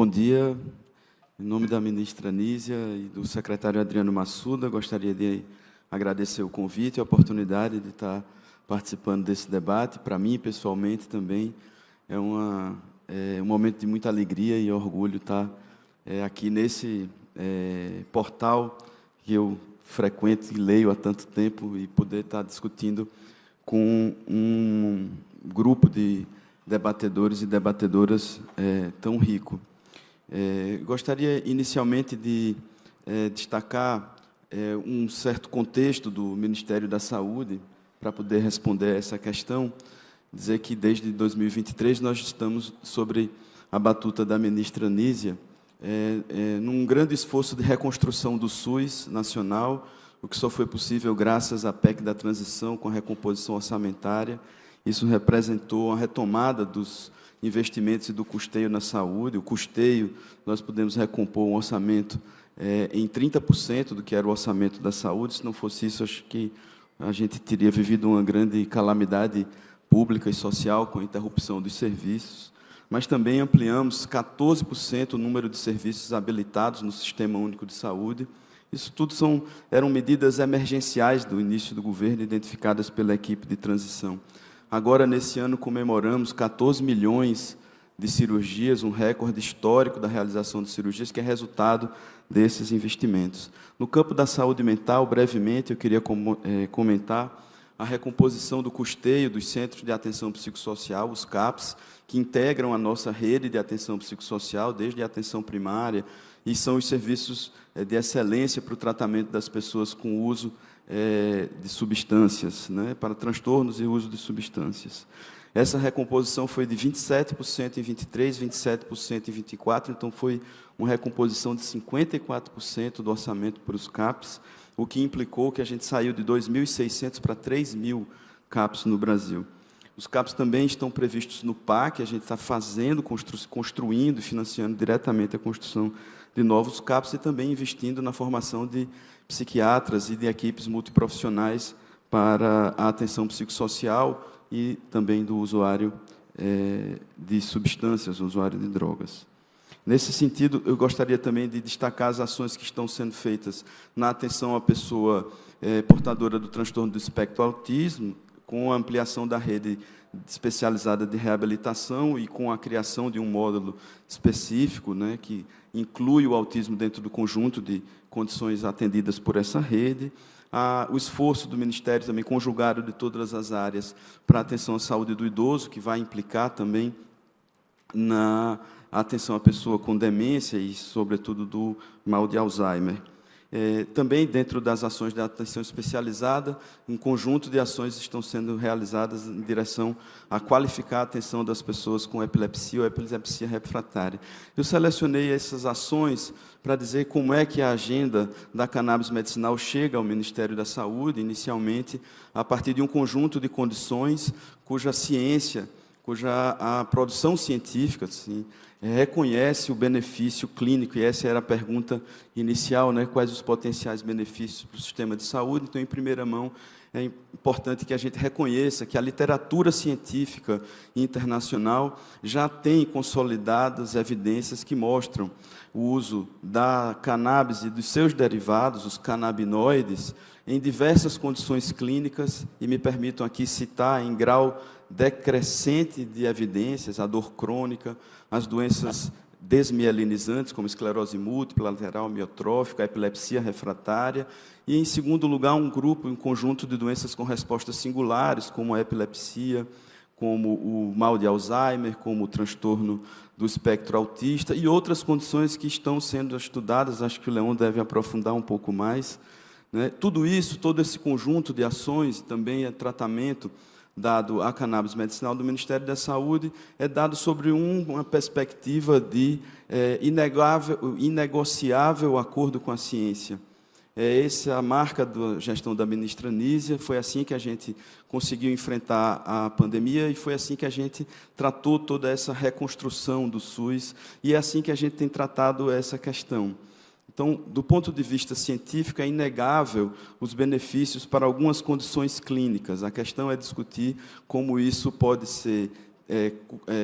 Bom dia. Em nome da ministra Nízia e do secretário Adriano Massuda, gostaria de agradecer o convite e a oportunidade de estar participando desse debate. Para mim, pessoalmente, também é um momento de muita alegria e orgulho estar aqui nesse portal que eu frequento e leio há tanto tempo e poder estar discutindo com um grupo de debatedores e debatedoras tão rico. Gostaria, inicialmente, de destacar um certo contexto do Ministério da Saúde, para poder responder a essa questão, dizer que, desde 2023, nós estamos sobre a batuta da ministra Nízia, num grande esforço de reconstrução do SUS nacional, o que só foi possível graças à PEC da transição, com a recomposição orçamentária. Isso representou a retomada dos investimentos e do custeio na saúde. O custeio, nós podemos recompor um orçamento em 30% do que era o orçamento da saúde. Se não fosse isso, acho que a gente teria vivido uma grande calamidade pública e social, com a interrupção dos serviços. Mas também ampliamos 14% o número de serviços habilitados no Sistema Único de Saúde. Isso tudo eram medidas emergenciais do início do governo, identificadas pela equipe de transição. Agora, nesse ano, comemoramos 14 milhões de cirurgias, um recorde histórico da realização de cirurgias, que é resultado desses investimentos. No campo da saúde mental, brevemente, eu queria comentar a recomposição do custeio dos Centros de Atenção Psicossocial, os CAPs, que integram a nossa rede de atenção psicossocial, desde a atenção primária, e são os serviços de excelência para o tratamento das pessoas com uso de substâncias, para transtornos e uso de substâncias. Essa recomposição foi de 27% em 23, 27% em 24, então foi uma recomposição de 54% do orçamento para os CAPs, o que implicou que a gente saiu de 2.600 para 3.000 CAPs no Brasil. Os CAPs também estão previstos no PAC, a gente está fazendo, construindo e financiando diretamente a construção de novos CAPs e também investindo na formação de psiquiatras e de equipes multiprofissionais para a atenção psicossocial e também do usuário de substâncias, o usuário de drogas. Nesse sentido, eu gostaria também de destacar as ações que estão sendo feitas na atenção à pessoa portadora do transtorno do espectro autismo, com a ampliação da rede especializada de reabilitação e com a criação de um módulo específico, que inclui o autismo dentro do conjunto de condições atendidas por essa rede. O esforço do Ministério também conjugado de todas as áreas para a atenção à saúde do idoso, que vai implicar também na atenção à pessoa com demência e, sobretudo, do mal de Alzheimer. Também, dentro das ações de atenção especializada, um conjunto de ações estão sendo realizadas em direção a qualificar a atenção das pessoas com epilepsia ou epilepsia refratária. Eu selecionei essas ações para dizer como é que a agenda da cannabis medicinal chega ao Ministério da Saúde, inicialmente, a partir de um conjunto de condições cuja a produção científica, assim, reconhece o benefício clínico, e essa era a pergunta inicial, quais os potenciais benefícios para o sistema de saúde. Então, em primeira mão, é importante que a gente reconheça que a literatura científica internacional já tem consolidadas evidências que mostram o uso da cannabis e dos seus derivados, os canabinoides, em diversas condições clínicas, e me permitam aqui citar em grau decrescente de evidências, a dor crônica, as doenças desmielinizantes, como esclerose múltipla, lateral amiotrófica, a epilepsia refratária, e, em segundo lugar, um conjunto de doenças com respostas singulares, como a epilepsia, como o mal de Alzheimer, como o transtorno do espectro autista, e outras condições que estão sendo estudadas, acho que o Leon deve aprofundar um pouco mais. Tudo isso, todo esse conjunto de ações, também é tratamento dado à cannabis medicinal do Ministério da Saúde, é dado sobre uma perspectiva de inegociável acordo com a ciência. Essa é a marca da gestão da ministra Nízia, foi assim que a gente conseguiu enfrentar a pandemia e foi assim que a gente tratou toda essa reconstrução do SUS e é assim que a gente tem tratado essa questão. Então, do ponto de vista científico, é inegável os benefícios para algumas condições clínicas. A questão é discutir como isso pode ser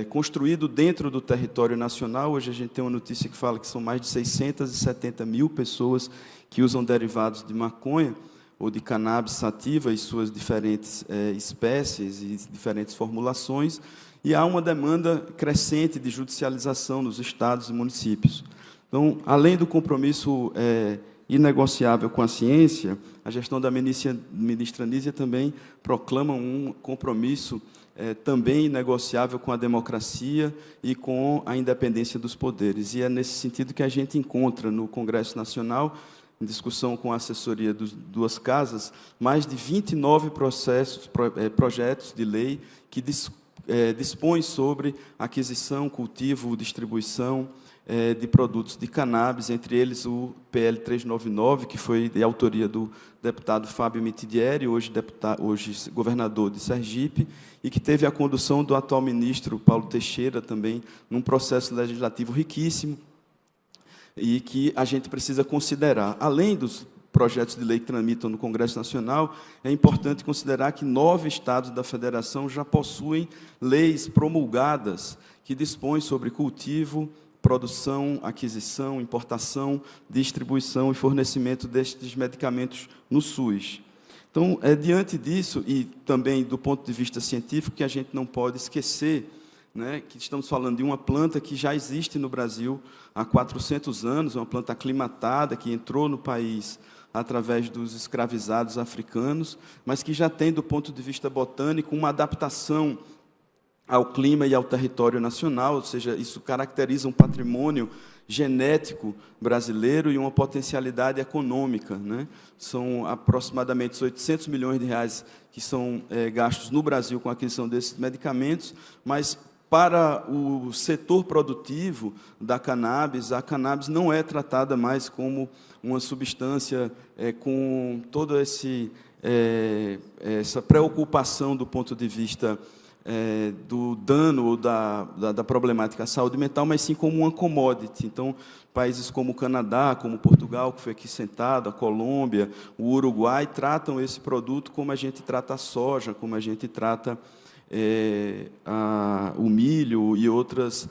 construído dentro do território nacional. Hoje a gente tem uma notícia que fala que são mais de 670 mil pessoas que usam derivados de maconha ou de cannabis sativa e suas diferentes espécies e diferentes formulações, e há uma demanda crescente de judicialização nos estados e municípios. Então, além do compromisso inegociável com a ciência, a gestão da ministra Nízia também proclama um compromisso também inegociável com a democracia e com a independência dos poderes. E é nesse sentido que a gente encontra no Congresso Nacional, em discussão com a assessoria das duas casas, mais de 29 projetos de lei que dispõem sobre aquisição, cultivo, distribuição de produtos de cannabis, entre eles o PL 399, que foi de autoria do deputado Fábio Mitidieri, hoje governador de Sergipe, e que teve a condução do atual ministro Paulo Teixeira, também num processo legislativo riquíssimo, e que a gente precisa considerar. Além dos projetos de lei que tramitam no Congresso Nacional, é importante considerar que 9 estados da federação já possuem leis promulgadas que dispõem sobre cultivo, produção, aquisição, importação, distribuição e fornecimento destes medicamentos no SUS. Então, é diante disso, e também do ponto de vista científico, que a gente não pode esquecer, né, que estamos falando de uma planta que já existe no Brasil há 400 anos, uma planta aclimatada, que entrou no país através dos escravizados africanos, mas que já tem, do ponto de vista botânico, uma adaptação ao clima e ao território nacional, ou seja, isso caracteriza um patrimônio genético brasileiro e uma potencialidade econômica, né? São aproximadamente 800 milhões de reais que são gastos no Brasil com a aquisição desses medicamentos, mas para o setor produtivo da cannabis, a cannabis não é tratada mais como uma substância com toda essa preocupação do ponto de vista do dano ou da problemática à saúde mental, mas sim como uma commodity. Então, países como o Canadá, como Portugal, que foi aqui sentado, a Colômbia, o Uruguai, tratam esse produto como a gente trata a soja, como a gente trata o milho e outras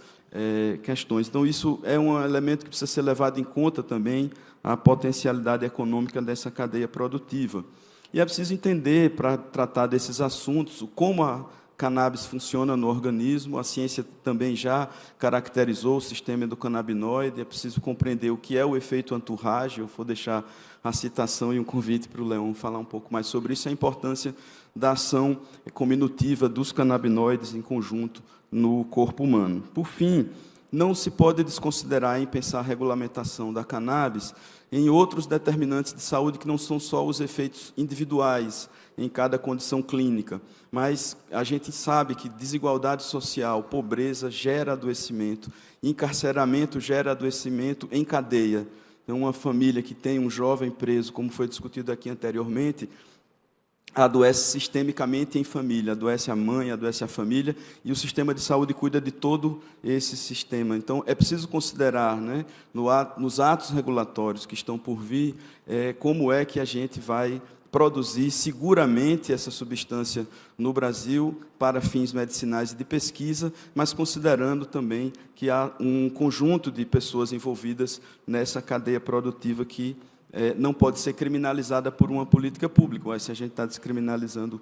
questões. Então, isso é um elemento que precisa ser levado em conta também, a potencialidade econômica dessa cadeia produtiva. E é preciso entender, para tratar desses assuntos, como a cannabis funciona no organismo. A ciência também já caracterizou o sistema endocannabinoide. É preciso compreender o que é o efeito entourage. Eu vou deixar a citação e um convite para o Leon falar um pouco mais sobre isso, a importância da ação combinativa dos canabinoides em conjunto no corpo humano. Por fim, não se pode desconsiderar em pensar a regulamentação da cannabis em outros determinantes de saúde que não são só os efeitos individuais em cada condição clínica, mas a gente sabe que desigualdade social, pobreza gera adoecimento, encarceramento gera adoecimento em cadeia. Então, uma família que tem um jovem preso, como foi discutido aqui anteriormente, adoece sistemicamente em família, adoece a mãe, adoece a família, e o sistema de saúde cuida de todo esse sistema. Então, é preciso considerar, né, nos atos regulatórios que estão por vir, como é que a gente vai produzir seguramente essa substância no Brasil para fins medicinais e de pesquisa, mas considerando também que há um conjunto de pessoas envolvidas nessa cadeia produtiva que não pode ser criminalizada por uma política pública. Mas se a gente está descriminalizando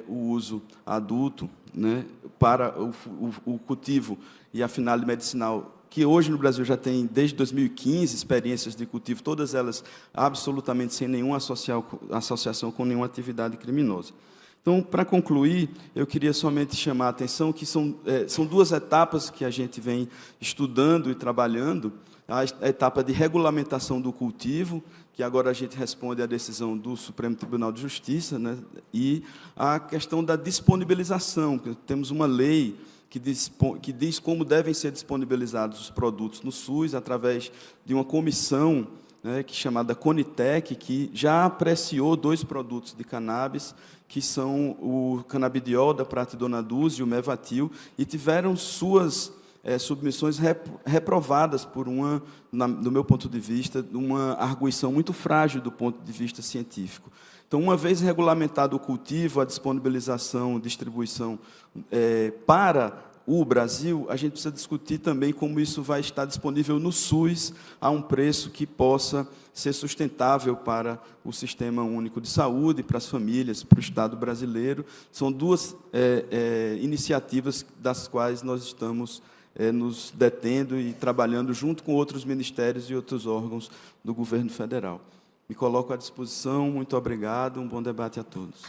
o uso adulto, né, para o cultivo e a finalidade medicinal, que hoje no Brasil já tem, desde 2015, experiências de cultivo, todas elas absolutamente sem nenhuma associação com nenhuma atividade criminosa. Então, para concluir, eu queria somente chamar a atenção que são 2 etapas que a gente vem estudando e trabalhando. A etapa de regulamentação do cultivo, que agora a gente responde à decisão do Supremo Tribunal de Justiça, né, e a questão da disponibilização, que temos uma lei que diz como devem ser disponibilizados os produtos no SUS, através de uma comissão, né, chamada Conitec, que já apreciou 2 produtos de cannabis, que são o canabidiol da Pratidona Duz e o Mevatil, e tiveram suas submissões reprovadas por do meu ponto de vista, uma arguição muito frágil do ponto de vista científico. Então, uma vez regulamentado o cultivo, a disponibilização, distribuição para o Brasil, a gente precisa discutir também como isso vai estar disponível no SUS a um preço que possa ser sustentável para o Sistema Único de Saúde, para as famílias, para o Estado brasileiro. São duas iniciativas das quais nós estamos nos detendo e trabalhando junto com outros ministérios e outros órgãos do governo federal. Me coloco à disposição, muito obrigado, um bom debate a todos.